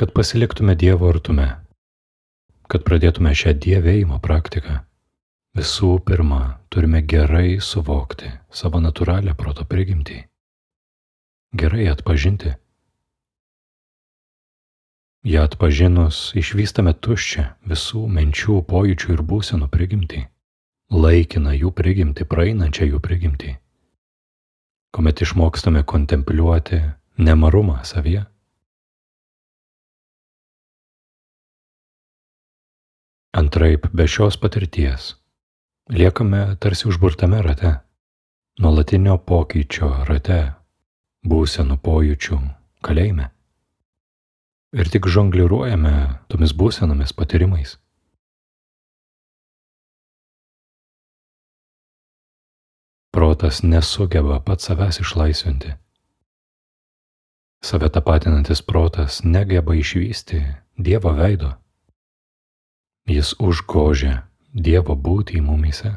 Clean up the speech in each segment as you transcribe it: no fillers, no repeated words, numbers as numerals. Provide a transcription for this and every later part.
kad pasiliktume Dievo artume, kad pradėtume šią dievėjimo praktiką. Visų pirma, turime gerai suvokti savo natūralią proto prigimtį, gerai atpažinti. Ją atpažinus išvystame tuščią visų minčių, pojūčių ir būsenų prigimtį, laikiną jų prigimtį, praeinančią jų prigimtį, kuomet išmokstame kontempliuoti nemarumą savyje. Antraip, be šios patirties liekame tarsi užburtame rate, nuolatinio pokyčio rate, būsenų pojūčių kalėjime. Ir tik žongliruojame tomis būsenomis patyrimais. Protas nesugeba pats savęs išlaisvinti. Save tapatinantis protas negeba išvysti Dievo veido. Jis užgožia Dievo būtį mumyse.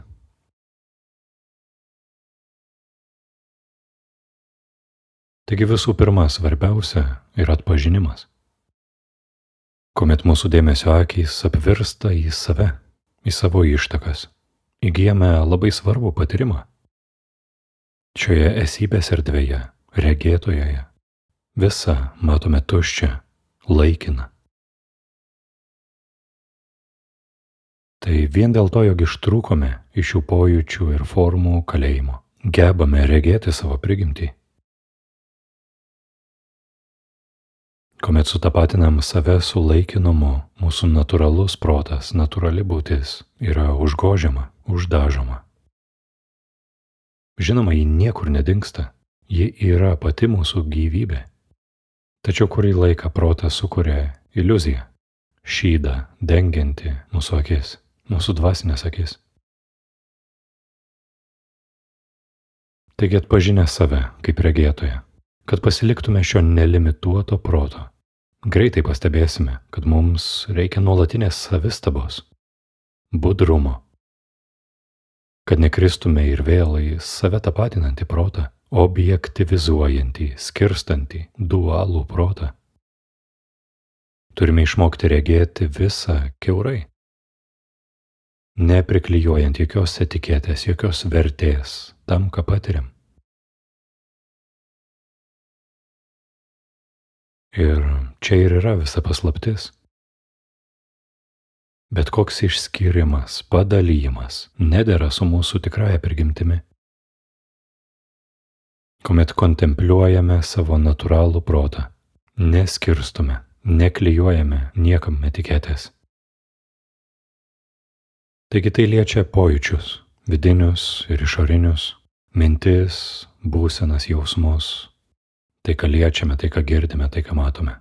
Taigi visų pirma, svarbiausia yra atpažinimas. Kuomet mūsų dėmesio akys apvirsta į save, į savo ištakas, įgyjame labai svarbų patyrimą. Šioje esybės erdvėje, regėtojoje, visą matome tuščią, laikiną. Tai vien dėl to, jog ištrūkome iš šių pojūčių ir formų kalėjimo, gebame regėti savo prigimtį. Kuomet sutapatinam save su laikinumu, mūsų natūralus protas, natūrali būtis yra užgožiama, uždažoma. Žinoma, ji niekur nedingsta, ji yra pati mūsų gyvybė. Tačiau kurį laiką protas sukuria iliuziją, šydą dengianti mūsų akis, mūsų dvasinės akis. Taigi atpažinę save kaip regėtoją, kad pasiliktume šio nelimituoto proto, greitai pastebėsime, kad mums reikia nuolatinės savistabos, budrumo, kad nekristume ir vėl į save tapatinantį protą, objektyvizuojantį, skirstantį, dualų protą. Turime išmokti regėti visą kiaurai, nepriklijuojant jokios etiketės, jokios vertės tam, ką patiriam. Ir čia ir yra visa paslaptis. Bet koks išskyrimas, padalyjimas nedera su mūsų tikrąja prigimtimi. Kuomet kontempliuojame savo natūralų protą, neskirstume, neklijuojame niekam etiketės. Taigi tai liečia pojūčius, vidinius ir išorinius, mintis, būsenas, jausmus, tai ką liečiame, tai ką girdime, tai ką matome.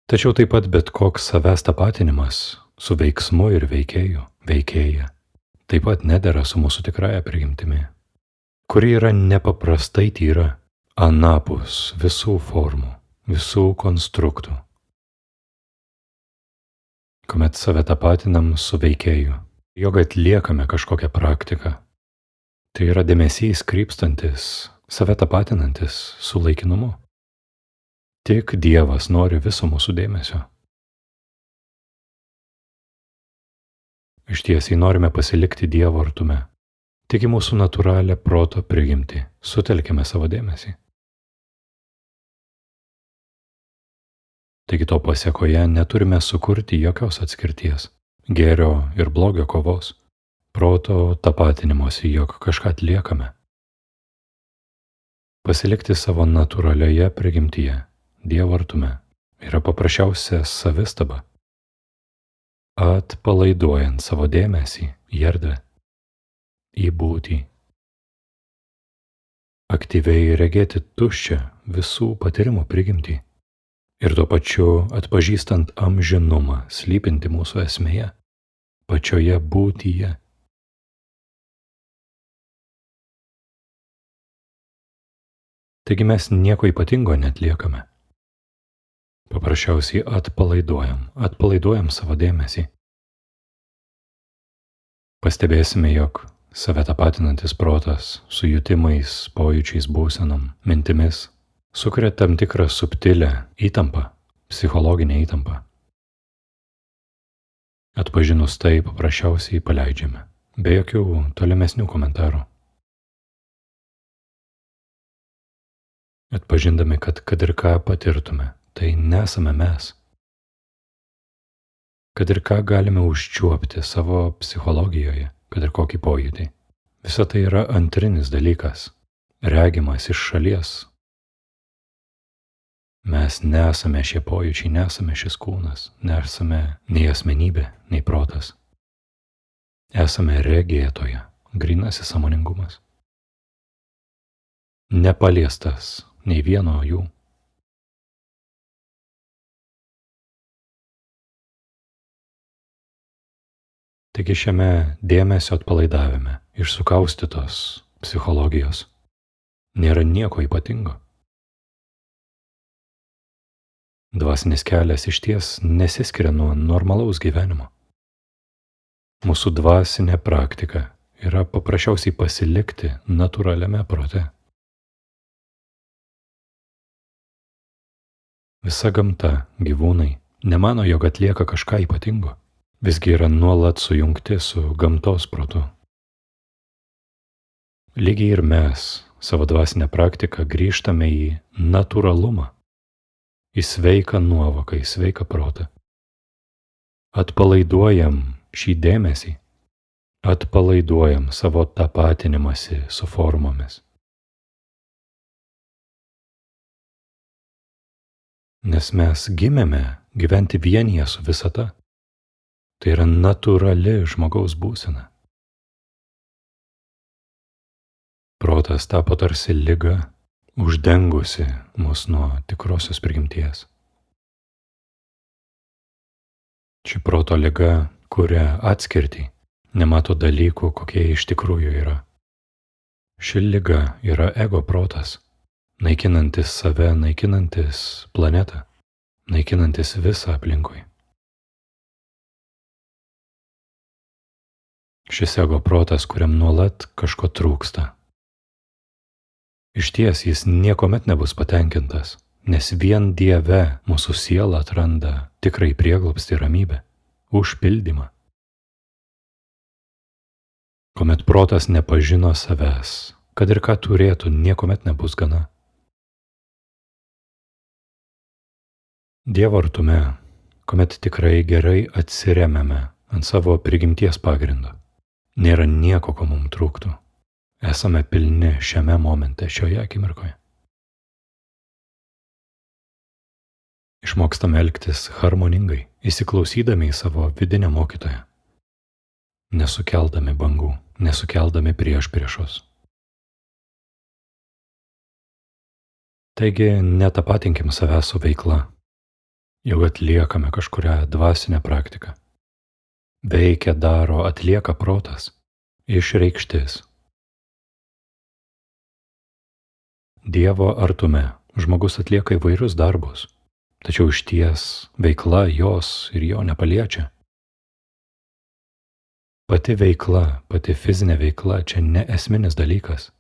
Tačiau taip pat bet koks savęs tapatinimas su veiksmu ir veikėju, veikėja, taip pat nedera su mūsų tikrąja prigimtimi, kuri yra nepaprastai tyra, anapus visų formų, visų konstruktų. Kuomet save tapatinam su veikėju, jog atliekame kažkokią praktiką, tai yra dėmesys krypstantis, save tapatinantis su laikinumu. Tik Dievas nori viso mūsų dėmesio. Iš tiesiai norime pasilikti Dievo artume, tik į mūsų natūralią proto prigimtį sutelkime savo dėmesį. Taigi to pasėkoje neturime sukurti jokios atskirties, gėrio ir blogio kovos, proto tapatinimosi, jog kažką atliekame. Pasilikti savo natūralioje prigimtyje, Dievo artume, yra paprasčiausia savistaba, atpalaiduojant savo dėmesį į erdvę, į būtį. Aktyviai regėti tuščią visų patyrimų prigimtį ir tuo pačiu atpažįstant amžinumą slypinti mūsų esmėje, pačioje būtyje. Taigi mes nieko ypatingo netliekame. Paprasčiausiai atpalaiduojam savo dėmesį. Pastebėsime, jog save tapatinantis protas su jutimais, pojūčiais, būsenom, mintimis sukuria tam tikrą subtilę įtampą, psichologinę įtampą. Atpažinus tai paprasčiausiai paleidžiame, be jokių tolimesnių komentarų. Atpažindami, kad ir ką patirtume, tai nesame mes. Kad ir ką galime užčiuopti savo psichologijoje, kad ir kokį pojūtį. Visa tai yra antrinis dalykas, regimas iš šalies. Mes nesame šie pojūčiai, nesame šis kūnas, nesame nei asmenybė, nei protas. Esame regėtoje, grynasis sąmoningumas. Nepaliestas nei vieno jų. Taigi šiame dėmesio atpalaidavime iš sukaustytos psichologijos nėra nieko ypatingo. Dvasinis kelias išties nesiskiria nuo normalaus gyvenimo. Mūsų dvasinė praktika yra paprasčiausiai pasilikti natūraliame prote. Visa gamta, gyvūnai, nemano, jog atlieka kažką ypatingo, visgi yra nuolat sujungti su gamtos protu. Lygiai ir mes savo dvasinę praktiką grįžtame į natūralumą, į sveiką nuovoką, į sveiką protą. Atpalaiduojam šį dėmesį, atpalaiduojam savo tapatinimąsi su formomis. Nes mes gimėme gyventi vienyje su visata. Tai yra natūrali žmogaus būsena. Protas tapo tarsi liga, uždengusi mus nuo tikrosios prigimties. Ši proto liga kuria atskirtį, nemato dalykų, kokie iš tikrųjų yra. Ši liga yra ego protas, naikinantis save, naikinantis planetą, naikinantis visą aplinkui. Šis ego protas, kuriam nuolat kažko trūksta. Išties jis niekuomet nebus patenkintas, nes vien Dieve mūsų siela atranda tikrai prieglobstį ramybę, užpildymą. Kuomet protas nepažino savęs, kad ir ką turėtų, niekuomet nebus gana. Dievo artume, kuomet tikrai gerai atsiremiame ant savo prigimties pagrindo, nėra nieko, ko mums trūktų. Esame pilni šiame momente, šioje akimirkoje. Išmokstame elgtis harmoningai, įsiklausydami į savo vidinę mokytoją, nesukeldami bangų, nesukeldami priešpriešos. Taigi netapatinkim savęs su veikla, jau atliekame kažkurią dvasinę praktiką. Veikia, daro, atlieka protas, išreikštis. Dievo artume žmogus atlieka įvairius darbus, tačiau išties veikla jos ir jo nepaliečia. Pati veikla, pati fizinė veikla čia ne esminis dalykas.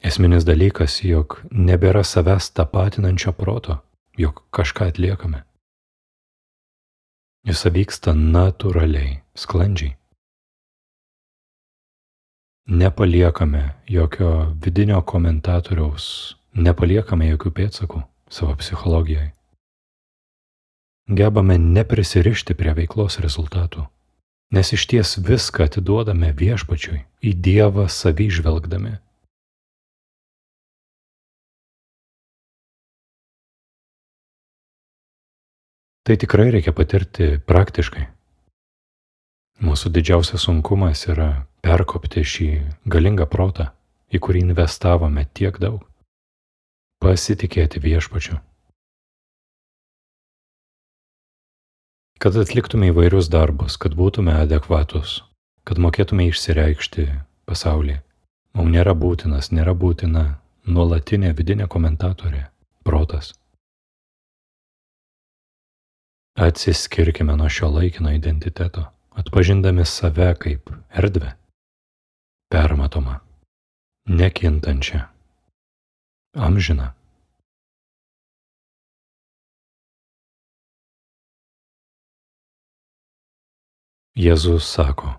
Esminis dalykas, jog nebėra savęs tapatinančio proto, jog kažką atliekame. Jis vyksta natūraliai, sklandžiai. Nepaliekame jokio vidinio komentatoriaus, nepaliekame jokių pėdsakų savo psichologijoje. Gebame neprisirišti prie veiklos rezultatų, nes išties viską atiduodame Viešpačiui, į Dievą savy žvelgdami. Tai tikrai reikia patirti praktiškai. Mūsų didžiausias sunkumas yra perkopti šį galingą protą, į kurį investavome tiek daug. Pasitikėti Viešpačiu. Kad atliktume įvairius darbus, kad būtume adekvatus, kad mokėtume išsireikšti pasaulyje, mums nėra būtina nuolatinė vidinė komentatorė, protas. Atsiskirkime nuo šio laikino identiteto, atpažindami save kaip erdvę, permatomą, nekintančią, amžiną. Jėzus sako,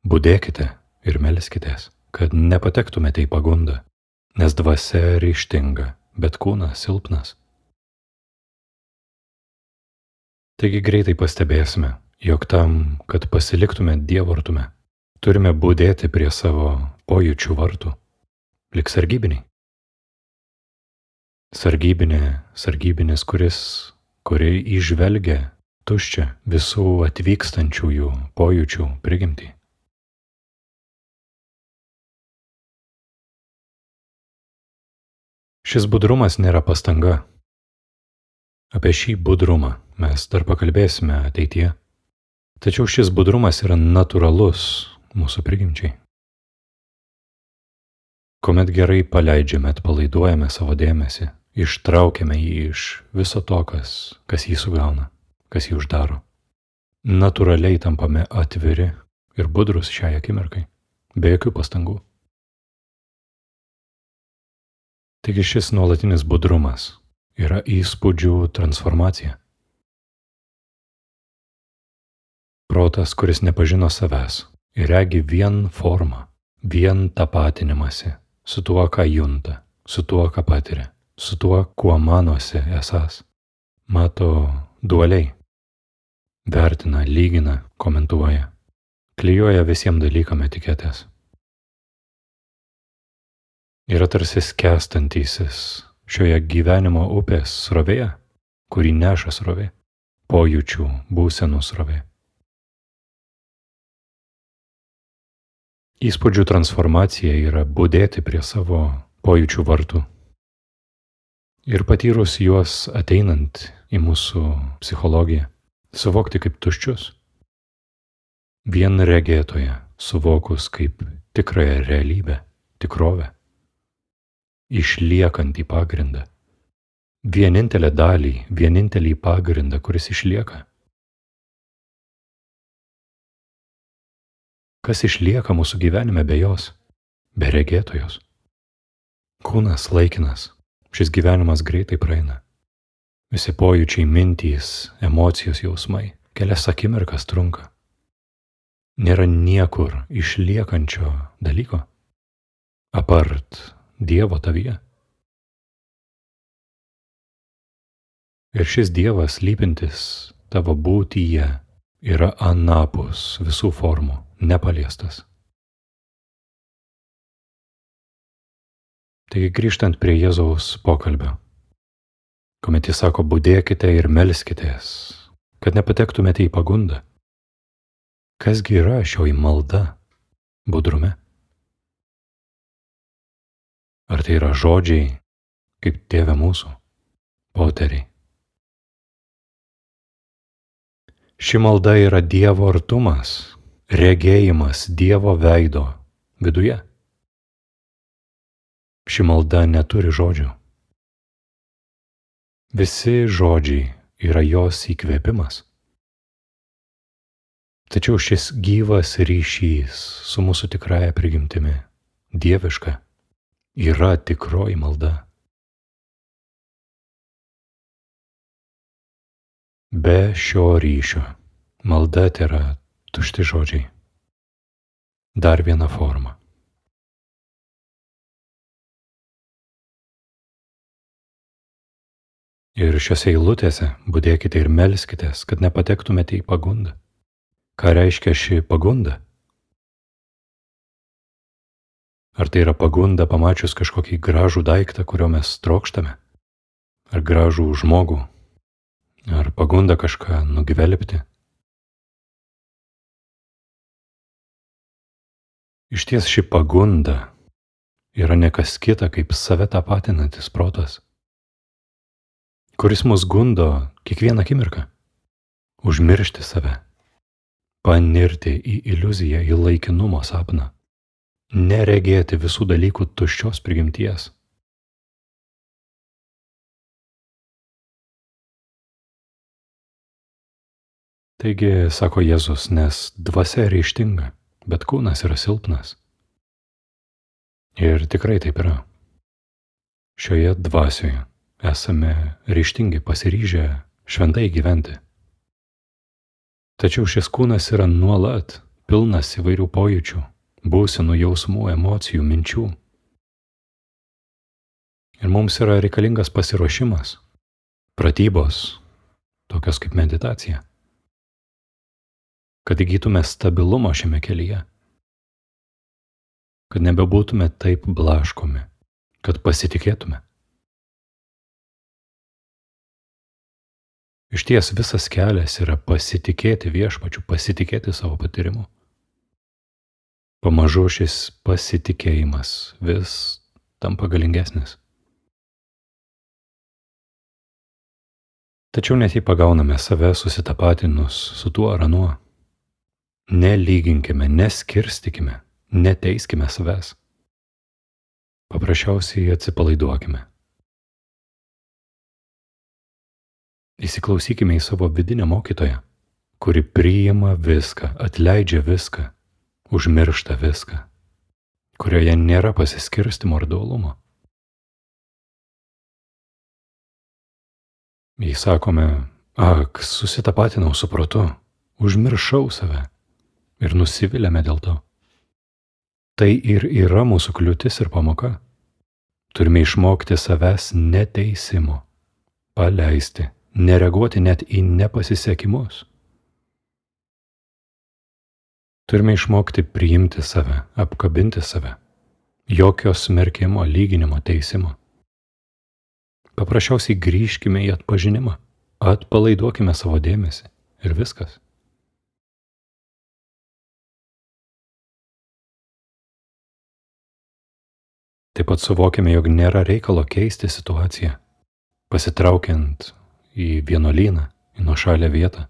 budėkite ir melskitės, kad nepatektumėte į pagundą, nes dvasia ryžtinga, bet kūnas silpnas. Taigi greitai pastebėsime, jog tam, kad pasiliktume Dievo artume, turime budėti prie savo pojūčių vartų, lik sargybiniai. Sargybinis, kuri įžvelgia tuščią visų atvykstančiųjų pojūčių prigimtį. Šis budrumas nėra pastanga. Apie šį budrumą mes dar pakalbėsime ateityje. Tačiau šis budrumas yra natūralus mūsų prigimčiai. Kuomet gerai paleidžiame, atpalaiduojame savo dėmesį, ištraukiame jį iš viso to, kas jį sugauna, kas jį uždaro. Natūraliai tampame atviri ir budrus šiai akimirkai, be jokių pastangų. Taigi šis nuolatinis budrumas yra įspūdžių transformacija. Protas, kuris nepažino savęs ir regi vien formą, vien tapatinimąsi su tuo, ką junta, su tuo, ką patiria, su tuo, kuo manosi esąs, mato dualiai, vertina, lygina, komentuoja, klijuoja visiems dalykam etiketės. Yra tarsi skęstantysis šioje gyvenimo upės srovėje, kurį neša srovė, pojūčių, būsenų srovė. Įspūdžių transformacija yra budėti prie savo pojūčių vartų ir patyrus juos ateinant į mūsų psichologiją, suvokti kaip tuščius. Vien regėtoje suvokus kaip tikrąją realybę, tikrovę, išliekantį pagrindą, vienintelę dalį, vienintelį pagrindą, kuris išlieka. Kas išlieka mūsų gyvenime be jos, be regėtojos? Kūnas laikinas, šis gyvenimas greitai praeina. Visi pojūčiai, mintys, emocijos, jausmai, kelias akimirkas trunka. Nėra niekur išliekančio dalyko, apart Dievo tavyje. Ir šis Dievas slypintis tavo būtyje yra anapus visų formų, nepaliestas. Taigi grįžtant prie Jėzaus pokalbio, kuomet jis sako, budėkite ir melskitės, kad nepatektumėte į pagundą. Kasgi yra šioji malda budrume? Ar tai yra žodžiai, kaip Tėve mūsų, poteriai? Ši malda yra Dievo artumas, regėjimas Dievo veido viduje. Ši malda neturi žodžių. Visi žodžiai yra jos įkvėpimas. Tačiau šis gyvas ryšys su mūsų tikrąja prigimtimi, dieviška, yra tikroji malda. Be šio ryšio malda tėra tušti žodžiai. Dar viena forma. Ir šiose eilutėse budėkite ir melskitės, kad nepatektumėte į pagundą. Ką reiškia ši pagunda? Ar tai yra pagunda pamačius kažkokį gražų daiktą, kurio mes trokštame? Ar gražų žmogų? Ar pagunda kažką nugvelbti? Išties ši pagunda yra ne kas kita kaip save tapatinantis protas, kuris mus gundo kiekvieną akimirką užmiršti save, panirti į iliuziją, į laikinumo sapną, neregėti visų dalykų tuščios prigimties. Taigi, sako Jėzus, nes dvasia ryžtinga, bet kūnas yra silpnas. Ir tikrai taip yra. Šioje dvasioje esame ryžtingi, pasiryžę šventai gyventi. Tačiau šis kūnas yra nuolat pilnas įvairių pojūčių, būsenų, jausmų, emocijų, minčių. Ir mums yra reikalingas pasiruošimas, pratybos, tokios kaip meditacija, kad įgytume stabilumo šiame kelyje, kad nebebūtume taip blaškomi, kad pasitikėtume. Išties visas kelias yra pasitikėti viešpačiu, pasitikėti savo patyrimu. Pamažu šis pasitikėjimas vis tampa galingesnis. Tačiau net jei pagauname save susitapatinus su tuo ar anuo, nelyginkime, neskirstykime, neteiskime savęs. Paprasčiausiai atsipalaiduokime. Įsiklausykime į savo vidinę mokytoją, kuri priima viską, atleidžia viską, užmiršta viską, kurioje nėra pasiskirstimo ar dualumo. Jei sakome, susitapatinau su protu, užmiršau save ir nusiviliame dėl to. Tai ir yra mūsų kliūtis ir pamoka. Turime išmokti savęs neteisimo, paleisti, nereaguoti net į nepasisekimus. Turime išmokti priimti save, apkabinti save. Jokio smerkimo, lyginimo, teisimo. Paprasčiausiai grįžkime į atpažinimą, atpalaiduokime savo dėmesį ir viskas. Taip pat suvokime, jog nėra reikalo keisti situaciją, pasitraukiant į vienuolyną, į nuošalią vietą.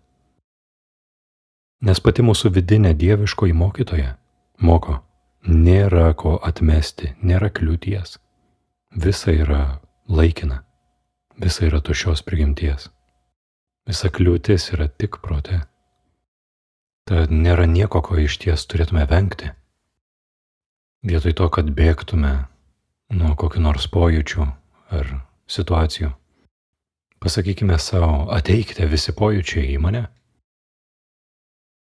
Nes pati mūsų vidinė dieviškoji mokytoja moko, nėra ko atmesti, nėra kliūties. Visa yra laikina, visa yra tuščios prigimties. Visa kliūtis yra tik prote. Tad nėra nieko, ko išties turėtume vengti. Vietoj to, kad bėgtume nuo kokių nors pojūčių ar situacijų, pasakykime savo, ateikite visi pojūčiai į mane.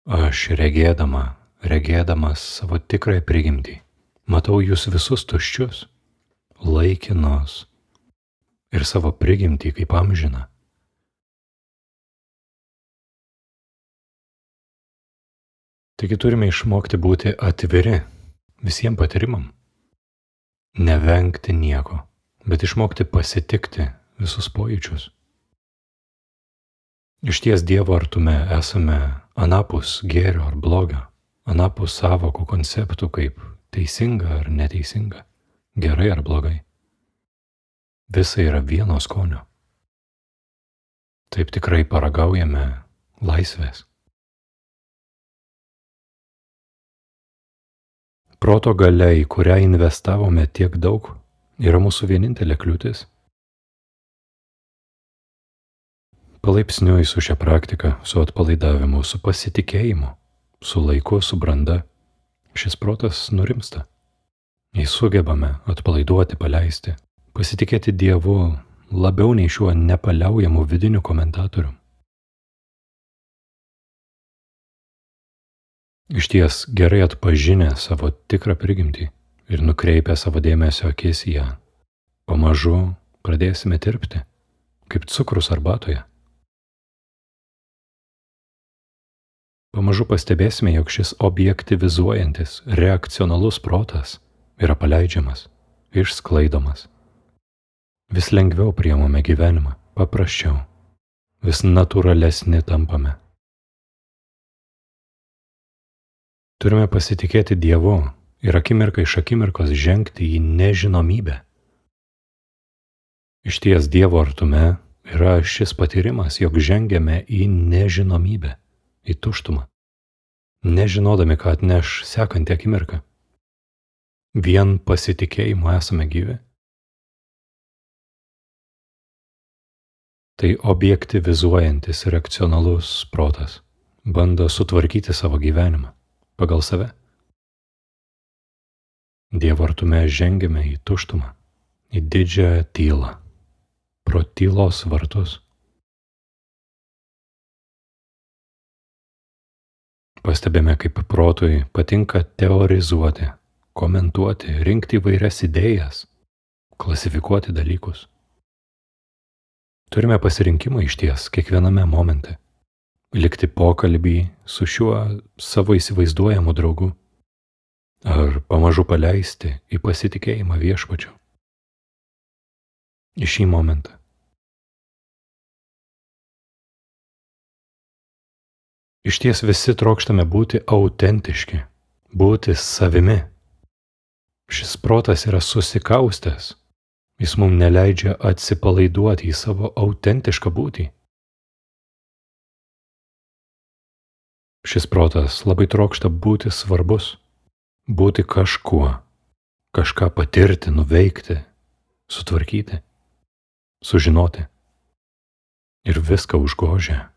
Aš regėdamas savo tikrąją prigimtį, matau jūs visus tuščius, laikinos ir savo prigimtį kaip amžiną. Taigi turime išmokti būti atviri visiems patyrimam. Nevengti nieko, bet išmokti pasitikti visus pojūčius. Išties Dievo artume esame anapus gėrio ar blogio, anapus sąvokų konceptų kaip teisinga ar neteisinga, gerai ar blogai. Visa yra vieno skonio. Taip tikrai paragaujame laisvės. Proto galia, į kurią investavome tiek daug, yra mūsų vienintelė kliūtis. Palaipsniui su šia praktika, su atpalaidavimu, su pasitikėjimu, su laiku, su branda, šis protas nurimsta. Jei sugebame atpalaiduoti, paleisti, pasitikėti Dievu labiau nei šiuo nepaliaujamu vidiniu komentatorium. Išties gerai atpažinę savo tikrą prigimtį ir nukreipę savo dėmesio akis į ją, pamažu pradėsime tirpti, kaip cukrus arbatoje. Pamažu pastebėsime, jog šis objektyvizuojantis, reakcionalus protas yra paleidžiamas, išsklaidomas. Vis lengviau priimame gyvenimą, paprasčiau, vis natūralesni tampame. Turime pasitikėti Dievu ir akimirką iš akimirkos žengti į nežinomybę. Išties Dievo artume yra šis patyrimas, jog žengiame į nežinomybę, į tuštumą, nežinodami, ką atneš sekanti akimirka. Vien pasitikėjimu esame gyvi. Tai objektyvizuojantis reakcionalus protas bando sutvarkyti savo gyvenimą pagal save. Dievo artume žengiame į tuštumą, į didžiąją tylą, pro tylos vartus. Pastebime, kaip protui patinka teorizuoti, komentuoti, rinkti įvairias idėjas, klasifikuoti dalykus. Turime pasirinkimą išties kiekviename momente. Likti pokalbį su šiuo savo įsivaizduojamu draugu ar pamažu paleisti į pasitikėjimą viešpačiu. Į šį momentą. Išties visi trokštame būti autentiški, būti savimi. Šis protas yra susikaustęs. Jis mums neleidžia atsipalaiduoti į savo autentišką būtį. Šis protas labai trokšta būti svarbus, būti kažkuo, kažką patirti, nuveikti, sutvarkyti, sužinoti ir viską užgožia.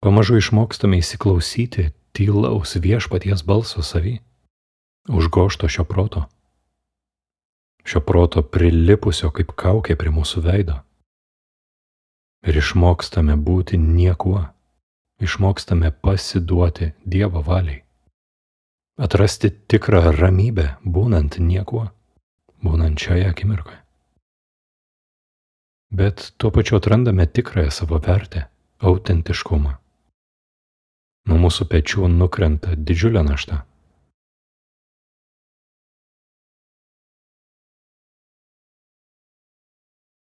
Pamažu išmokstame įsiklausyti tylaus viešpaties balso savy, užgožto šio proto prilipusio kaip kaukė prie mūsų veido. Ir išmokstame būti niekuo, išmokstame pasiduoti Dievo valiai, atrasti tikrą ramybę būnant niekuo, būnant šioje akimirkoje. Bet tuo pačiu atrandame tikrąją savo vertę, autentiškumą. Nuo mūsų pečių nukrenta didžiulė našta.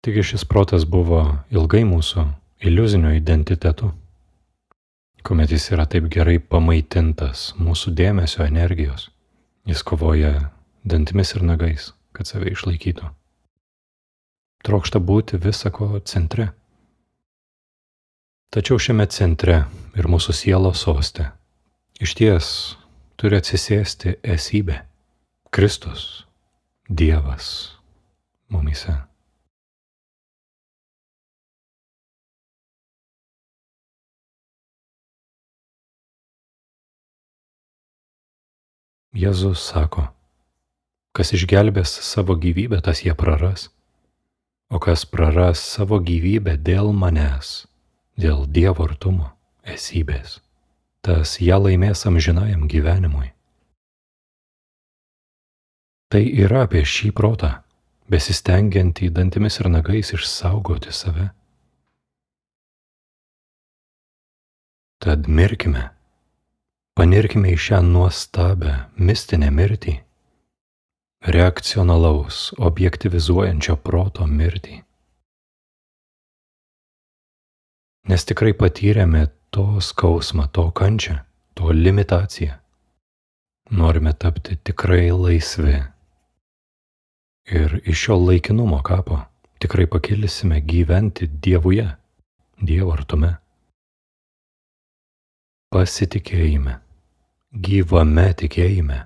Taigi šis protas buvo ilgai mūsų iliuziniu identitetu, kuomet jis yra taip gerai pamaitintas mūsų dėmesio energijos. Jis kovoja dantimis ir nagais, kad save išlaikytų. Trokšta būti visako centre. Tačiau šiame centre ir mūsų sielos soste išties turi atsisėsti esybė, Kristus, Dievas mumyse. Jėzus sako, kas išgelbės savo gyvybę, tas ją praras, o kas praras savo gyvybę dėl manęs, dėl Dievo artumo, esybės, tas ją laimės amžinajam gyvenimui. Tai yra apie šį protą, besistengiantį dantimis ir nagais išsaugoti save. Tad mirkime, panirkime į šią nuostabią mistinę mirtį, reakcionalaus, objektyvizuojančio proto mirtį. Nes tikrai patyrėme to skausmą, to kančią, to limitaciją. Norime tapti tikrai laisvi. Ir iš šio laikinumo kapo tikrai pakilsime gyventi Dievuje, Dievo artume. Pasitikėjime, gyvame tikėjime.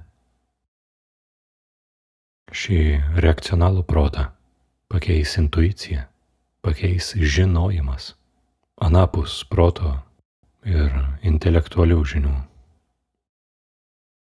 Šį reakcionalų protą pakeis intuicija, pakeis žinojimas, anapus proto ir intelektualių žinių.